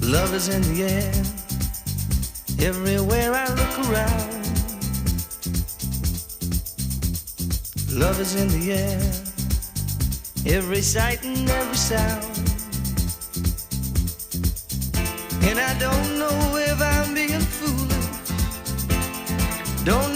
Love is in the air, everywhere I look around. Love is in the air, every sight and every sound. And I don't know if I'm being foolish, don't